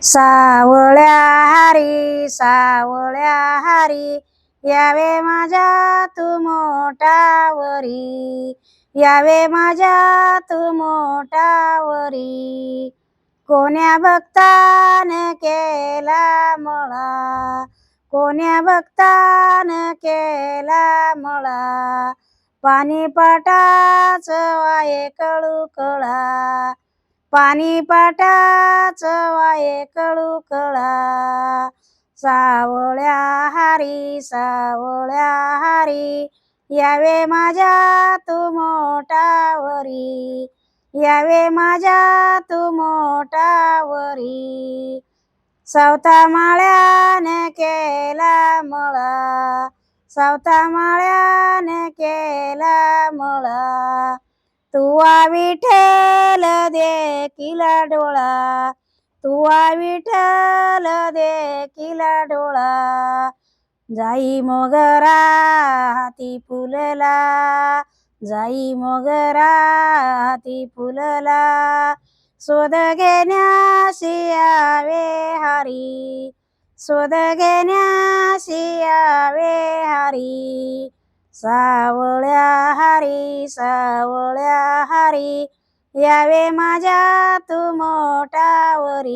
सावळ्या हारी यावे माझ्या तू मोठावरी, यावे माझ्या तू मोठावरी। कोण्या भक्तान केला मला, कोण्या भक्तान केला मला, पाणीपाटाच वाये कळुकळा, पाणीपाटाच वाये कळुकळा। सावळ्या हारी यावे माझ्या तू मोठावरी, यावे माझ्या तू मोठावरी। सावता माळ्याने केला मला, सावता माळ्याने केला मला, तुवा विठ्ठल देखिला डोळा, तुवा विठ्ठल देखिला डोळा। जाई मोगरा हाती फुलला, जाई मोगरा हाती फुलला, शोध घेण्यासी यावे हरी, शोध घेण्यासी यावे हरी। सावळ्या हारी यावे माझ्या तू मोठावरी,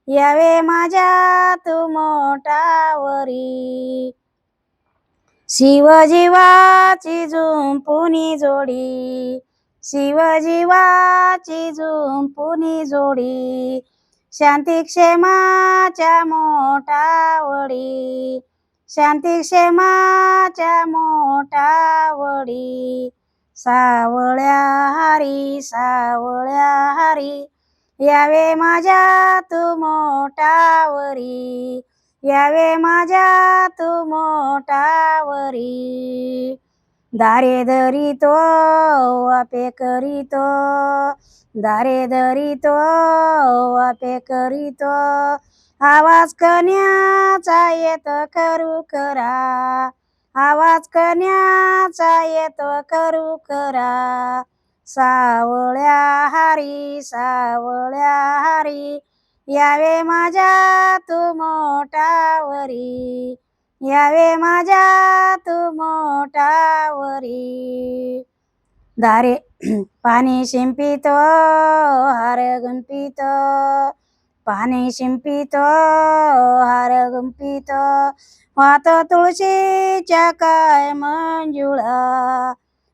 यावे माझ्या तू मोठावरी। शिवजीवाची झुंपुनी जोडी, शिवजीवाची झुंपुनी जोडी, शांती क्षेमाच्या मोठावडी, शांती क्षेमाच्या मोठावडी। सावळ्या हारी यावे माझ्या तू मोठावरी, यावे माझ्या तू मोठावरी। दारे धरितो वापे करीतो, दारे धरितो वापे करीतो, आवाज कण्याचा येतो करू करा, आवाज कण्याचा येतो करू करा। सावळ्या हारी यावे माझ्या तू मोठावरी, यावे माझ्या तू मोठावरी। दारे पाणी शिंपितो हार गुंपितो, पाणी शिंपितो हार गुंपितो, वाहतो तुळशीच्या काय मंजुळा,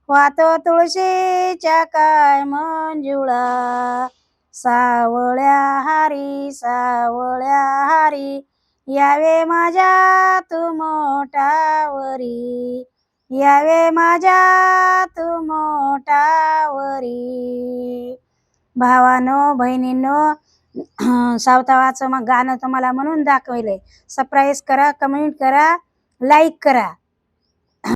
वाहतो तुळशीच्या काय मंजुळा। सावळ्या हारी यावे माझ्या तू मोठावरी, यावे माझ्या तू मोठावरी। भावानो बहिणींनो, सावतावाचं मग गाणं तुम्हाला म्हणून दाखवलंय। सबस्क्राईब करा, कमेंट करा, लाईक करा।